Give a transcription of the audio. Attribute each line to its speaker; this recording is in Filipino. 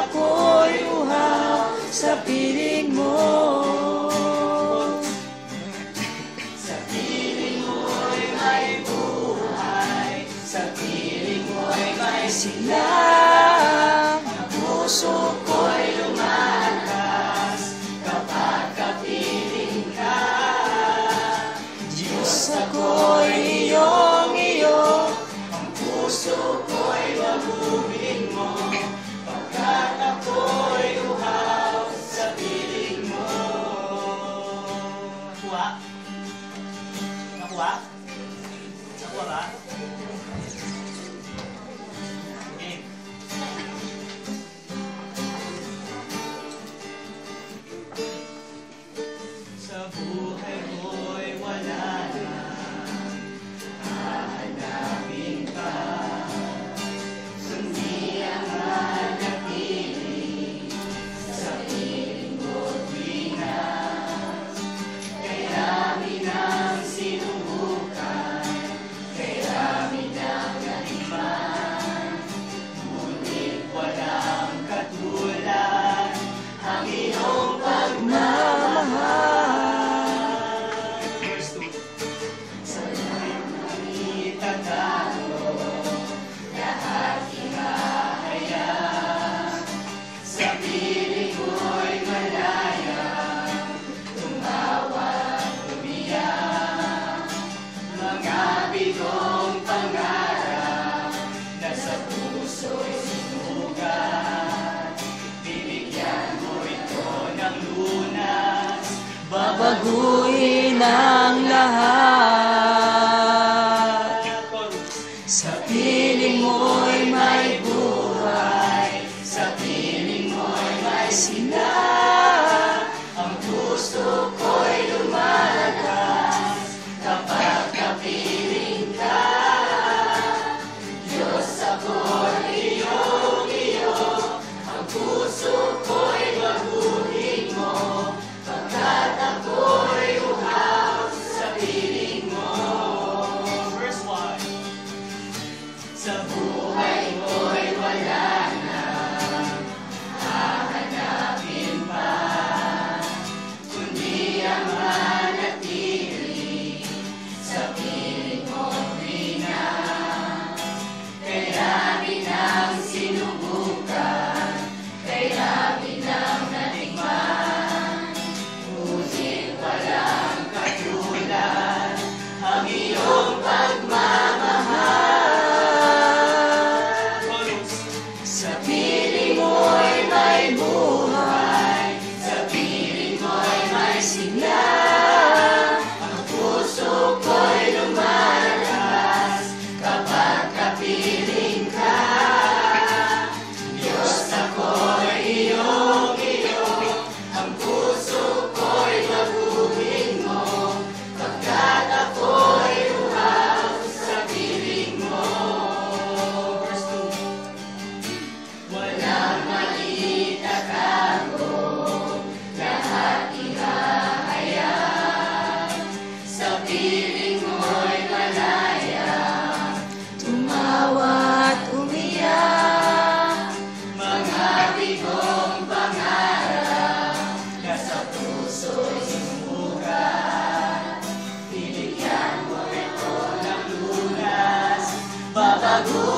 Speaker 1: ako'y uhaw sa piling mo. Sa piling mo'y may buhay, sa piling mo'y may silang. Ang puso ko'y lumalakas kapag kapiling ka. Diyos, ako'y iyong-iyo, ang puso ko'y baguhin mo, pagkat ako'y uhaw sa piling mo. Nakuha? Nakuha? Nakuha ba? Okay. Sa buhay ko'y wala na hahanapin pa, kundi ang hanapin sa piling mo't tuwina. Kay dami ng sinubukan, kay dami ng natikman, ngunit walang katulad ang iyong pagmamahal. Sa iyong itatago, lahat ihahayag. Sa piling ko'y malaya, tumawa at umiyak. Mga bigong pangarap na sa puso'y sinugat, binigyan mo ito ng lunas, babaguhin ang lahat. Sa piling mo'y may buhay, sa piling mo'y may sigla. Ang puso ko'y lumalakas kapag kapiling ka. Diyos, ako'y iyong-iyo, ang puso ko'y baguhin mo, pagkat ako'y uhaw sa piling mo. Verse 1. Sa buhay ko'y wala na hahanapin pa, kundi ang manatili sa piling mo't tuwina. Kay dami ng sinubukan, kay dami ng natikman, ngunit walang katulad ang iyong pagmamahal. Sa piling mo'y may buhay, sa piling mo'y may sigla. Ang puso ko'y lumalakas kapag kapiling ka. Diyos, ako'y iyong-iyo, ang puso ko'y baguhin mo, pagkat ako'y uhaw sa piling mo. Verse 2. Walang maitatago, lahat ihahayag. Sa piling mo'y malaya, tumawa at umiyak. Mga bigong pangarap na sa puso'y sinugat, binigyan mo ito ng lunas, babago